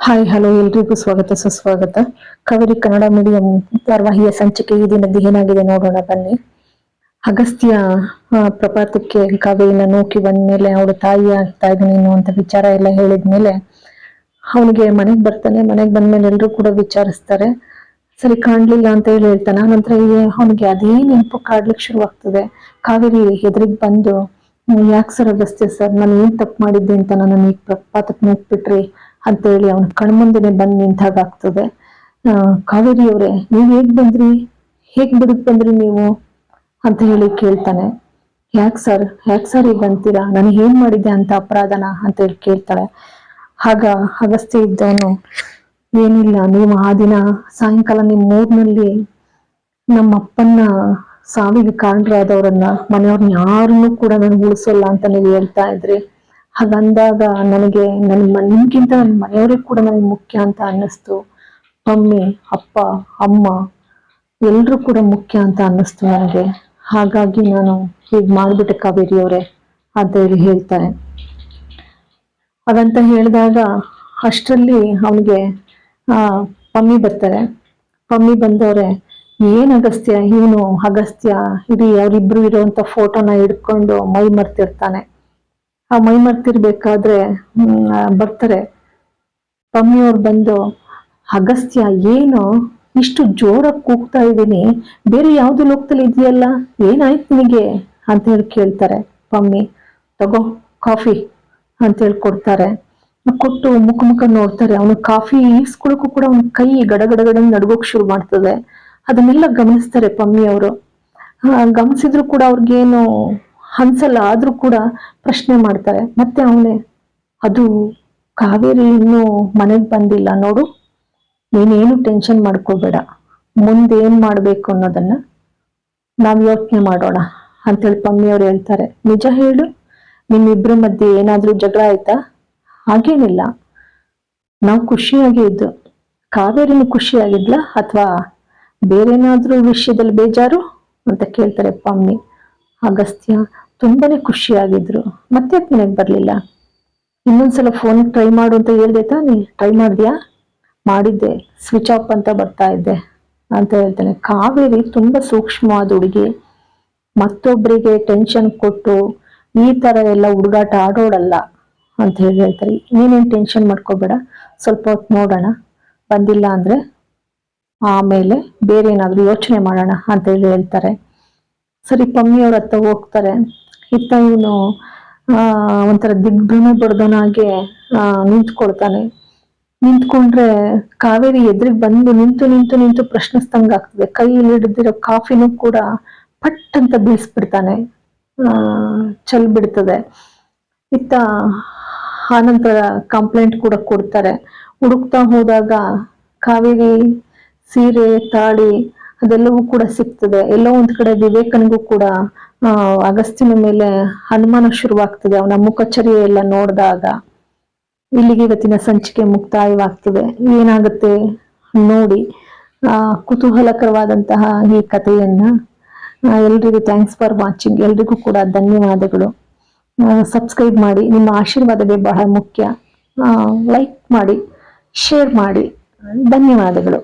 Hi hello ಎಲ್ರಿಗೂ ಸ್ವಾಗತ ಸುಸ್ವಾಗತ. ಕಾವೇರಿ ಕನ್ನಡ ಮೀಡಿಯಂ ಧಾರಾವಾಹಿಯ ಸಂಚಿಕೆ ಈ ದಿನದ್ದು ಏನಾಗಿದೆ ನೋಡೋಣ ಬನ್ನಿ. ಅಗಸ್ತ್ಯ ಪ್ರಪಾತಕ್ಕೆ ಕಾವೇರಿನ ನೂಕಿ ಬಂದ್ಮೇಲೆ ಅವಳ ತಾಯಿ ಆಗ್ತಾ ಇದ್ದಾನೆ ಅನ್ನುವಂತ ವಿಚಾರ ಎಲ್ಲ ಹೇಳಿದ್ಮೇಲೆ ಅವನಿಗೆ ಮನೆಗ್ ಬರ್ತಾನೆ. ಮನೆಗ್ ಬಂದ್ಮೇಲೆ ಎಲ್ರು ಕೂಡ ವಿಚಾರಿಸ್ತಾರೆ. ಸರಿ ಕಾಣ್ಲಿಲ್ಲ ಅಂತ ಹೇಳಿ ಹೇಳ್ತಾನೆ. ನಂತರ ಅವನಿಗೆ ಅದೇ ನೆನಪು ಕಾಡ್ಲಿಕ್ಕೆ ಶುರು ಆಗ್ತದೆ. ಕಾವೇರಿ ಎದುರಿಗೆ ಬಂದು, ಯಾಕೆ ಸರ್ ಅಗಸ್ತ್ಯ ಸರ್, ನಾನು ಏನ್ ತಪ್ಪು ಮಾಡಿದ್ದೆ ಅಂತ ನನ್ನ ಈ ಪ್ರಪಾತಕ್ಕೆ ನೂಕ್ಬಿಟ್ರಿ ಅಂತ ಹೇಳಿ ಅವನ ಕಣ್ಮುಂದೆನೆ ಬಂದು ನಿಂತಾಗ್ತದೆ. ಕಾವೇರಿ ಅವ್ರೆ, ನೀವ್ ಹೇಗ್ ಬಂದ್ರಿ, ಹೇಗ್ ಬದುಕ್ ಬಂದ್ರಿ ನೀವು ಅಂತ ಹೇಳಿ ಕೇಳ್ತಾನೆ. ಯಾಕೆ ಸರ್ ಈಗ ಅಂತೀರಾ, ನಾನು ಏನ್ ಮಾಡಿದ್ದೆ ಅಂತ ಅಪರಾಧನ ಅಂತ ಹೇಳಿ ಕೇಳ್ತಾಳೆ. ಆಗ ಅಗಸ್ತ್ಯ ಇದ್ದವನು, ಏನಿಲ್ಲ, ನೀವು ಆ ದಿನ ಸಾಯಂಕಾಲ ನಿಮ್ ಊರ್ನಲ್ಲಿ ನಮ್ಮ ಅಪ್ಪನ್ನ ಸಾವಿಗೆ ಕಾರಣರಾದವ್ರನ್ನ, ಮನೆಯವ್ರನ್ನ ಯಾರನ್ನೂ ಕೂಡ ನಾನು ಉಳಿಸೋಲ್ಲ ಅಂತ ನೀವು ಹೇಳ್ತಾ ಇದ್ರಿ. ಹಾಗಂದಾಗ ನನಗೆ ನಿಮ್ಗಿಂತ ನನ್ನ ಮನೆಯವರೇ ಕೂಡ ನನಗೆ ಮುಖ್ಯ ಅಂತ ಅನ್ನಿಸ್ತು. ಮಮ್ಮಿ, ಅಪ್ಪ, ಅಮ್ಮ ಎಲ್ರೂ ಕೂಡ ಮುಖ್ಯ ಅಂತ ಅನ್ನಿಸ್ತು ನನಗೆ. ಹಾಗಾಗಿ ನಾನು ಹೀಗ್ ಮಾಡ್ಬಿಟ್ಟೆ ಕಾವೇರಿ ಅವರೇ ಅಂತ ಹೇಳಿ ಹೇಳ್ತಾರೆ. ಹಾಗಂತ ಹೇಳಿದಾಗ ಅಷ್ಟರಲ್ಲಿ ಅವನಿಗೆ ಪಮ್ಮಿ ಬರ್ತಾರೆ. ಪಮ್ಮಿ ಬಂದವ್ರೆ, ಏನ್ ಅಗಸ್ತ್ಯ, ಇವನು ಅಗಸ್ತ್ಯ ಇಡೀ ಅವರಿಬ್ರು ಇರುವಂತ ಫೋಟೋನ ಹಿಡ್ಕೊಂಡು ಮೈ ಮರ್ತಿರ್ತಾನೆ. ಆ ಮೈ ಮರ್ತಿರ್ಬೇಕಾದ್ರೆ ಬರ್ತಾರೆ. ಪಮ್ಮಿಯವ್ರು ಬಂದು, ಅಗಸ್ತ್ಯ ಏನು ಇಷ್ಟು ಜೋರಾಗಿ ಕೂಗ್ತಾ ಇದ್ದೀನಿ, ಬೇರೆ ಯಾವ್ದು ಲೋಕದಲ್ಲಿ ಇದೆಯಲ್ಲ, ಏನಾಯ್ತು ನಿನಗೆ ಅಂತ ಹೇಳಿ ಕೇಳ್ತಾರೆ. ಪಮ್ಮಿ, ತಗೋ ಕಾಫಿ ಅಂತ ಹೇಳಿ ಕೊಡ್ತಾರೆ. ಕೊಟ್ಟು ಮುಖ ನೋಡ್ತಾರೆ. ಅವನು ಕಾಫಿ ಈಸ್ಕೊಳಕ್ಕೂ ಕೂಡ ಅವನ ಕೈ ಗಡಗಡ ನಡ್ಗೋಕ್ ಶುರು ಮಾಡ್ತದೆ. ಅದನ್ನೆಲ್ಲ ಗಮನಿಸ್ತಾರೆ ಪಮ್ಮಿಯವರು. ಗಮನಿಸಿದ್ರು ಕೂಡ ಅವ್ರಿಗೇನು ಅನ್ಸಲ್ಲ. ಆದ್ರೂ ಕೂಡ ಪ್ರಶ್ನೆ ಮಾಡ್ತಾರೆ. ಮತ್ತೆ ಅವನೇ, ಅದು ಕಾವೇರಿ ಇನ್ನೂ ಮನೆಗ್ ಬಂದಿಲ್ಲ ನೋಡು, ನೀನೇನು ಟೆನ್ಷನ್ ಮಾಡ್ಕೋಬೇಡ, ಮುಂದೇನ್ ಮಾಡ್ಬೇಕು ಅನ್ನೋದನ್ನ ನಾವ್ ಯೋಚನೆ ಮಾಡೋಣ ಅಂತೇಳಿ ಪಮ್ಮಿಯವ್ರು ಹೇಳ್ತಾರೆ. ನಿಜ ಹೇಳು, ನಿಮ್ಮಿಬ್ರ ಮಧ್ಯೆ ಏನಾದ್ರೂ ಜಗಳ ಆಯ್ತಾ? ಹಾಗೇನಿಲ್ಲ, ನಾವು ಖುಷಿಯಾಗಿ ಇದ್ದು. ಕಾವೇರಿನೂ ಖುಷಿಯಾಗಿದ್ಲ ಅಥವಾ ಬೇರೇನಾದ್ರೂ ವಿಷಯದಲ್ಲಿ ಬೇಜಾರು ಅಂತ ಕೇಳ್ತಾರೆ ಪಮ್ಮಿ. ಅಗಸ್ತ್ಯ ತುಂಬಾನೇ ಖುಷಿಯಾಗಿದ್ರು. ಮತ್ತೆ ಮನೆಗೆ ಬರ್ಲಿಲ್ಲ? ಇನ್ನೊಂದ್ಸಲ ಫೋನ್ ಟ್ರೈ ಮಾಡು ಅಂತ ಹೇಳ್ದೆ ತಾನೆ, ಟ್ರೈ ಮಾಡಿದ್ಯಾ? ಮಾಡಿದ್ದೆ, ಸ್ವಿಚ್ ಆಫ್ ಅಂತ ಬರ್ತಾ ಇದ್ದೆ ಅಂತ ಹೇಳ್ತಾನೆ. ಕಾವೇರಿ ತುಂಬಾ ಸೂಕ್ಷ್ಮವಾದ ಹುಡುಗಿ, ಮತ್ತೊಬ್ಬರಿಗೆ ಟೆನ್ಷನ್ ಕೊಟ್ಟು ಈ ತರ ಎಲ್ಲ ಹುಡುಗಾಟ ಆಡೋಡಲ್ಲ ಅಂತ ಹೇಳಿ ಹೇಳ್ತಾರೆ. ನೀನೇನ್ ಟೆನ್ಷನ್ ಮಾಡ್ಕೋಬೇಡ, ಸ್ವಲ್ಪ ಹೊತ್ತು ನೋಡೋಣ, ಬಂದಿಲ್ಲ ಅಂದ್ರೆ ಆಮೇಲೆ ಬೇರೆ ಏನಾದ್ರು ಯೋಚನೆ ಮಾಡೋಣ ಅಂತ ಹೇಳಿ ಹೇಳ್ತಾರೆ. ಸರಿ, ಪಮ್ಮಿಯವ್ರ ಹತ್ತ ಹೋಗ್ತಾರೆ. ಇತ್ತ ಇವನು ಒಂಥರ ದಿಗ್ಭ್ರಮೆ ಬಡ್ದವನಾಗೆ ನಿಂತ್ಕೊಳ್ತಾನೆ. ನಿಂತ್ಕೊಂಡ್ರೆ ಕಾವೇರಿ ಎದುರಿಗೆ ಬಂದು ನಿಂತು ಪ್ರಶ್ನಿಸ್ದಂಗ ಆಗ್ತದೆ. ಕೈಯಲ್ಲಿ ಹಿಡಿದಿರೋ ಕಾಫಿನೂ ಕೂಡ ಪಟ್ ಅಂತ ಬೀಳ್ಸ್ಬಿಡ್ತಾನೆ. ಚಲ್ ಬಿಡ್ತದೆ. ಇತ್ತ ಆನಂತರ ಕಂಪ್ಲೇಂಟ್ ಕೂಡ ಕೊಡ್ತಾರೆ. ಹುಡುಕ್ತಾ ಹೋದಾಗ ಕಾವೇರಿ ಸೀರೆ, ತಾಳಿ ಅದೆಲ್ಲವೂ ಕೂಡ ಸಿಗ್ತದೆ. ಎಲ್ಲೋ ಒಂದ್ ಕಡೆ ವಿವೇಕನಿಗೂ ಕೂಡ ಅಗಸ್ತ್ಯನ ಮೇಲೆ ಅನುಮಾನ ಶುರುವಾಗ್ತದೆ ಅವನ ಮುಖಚರ್ಯ ಎಲ್ಲ ನೋಡಿದಾಗ. ಇಲ್ಲಿಗೆ ಇವತ್ತಿನ ಸಂಚಿಕೆ ಮುಕ್ತಾಯವಾಗ್ತದೆ. ಏನಾಗುತ್ತೆ ನೋಡಿ. ಕುತೂಹಲಕರವಾದಂತಹ ಈ ಕಥೆಯನ್ನ ಎಲ್ರಿಗೂ ಥ್ಯಾಂಕ್ಸ್ ಫಾರ್ ವಾಚಿಂಗ್. ಎಲ್ರಿಗೂ ಕೂಡ ಧನ್ಯವಾದಗಳು. ಸಬ್ಸ್ಕ್ರೈಬ್ ಮಾಡಿ, ನಿಮ್ಮ ಆಶೀರ್ವಾದವೇ ಬಹಳ ಮುಖ್ಯ. ಲೈಕ್ ಮಾಡಿ, ಶೇರ್ ಮಾಡಿ. ಧನ್ಯವಾದಗಳು.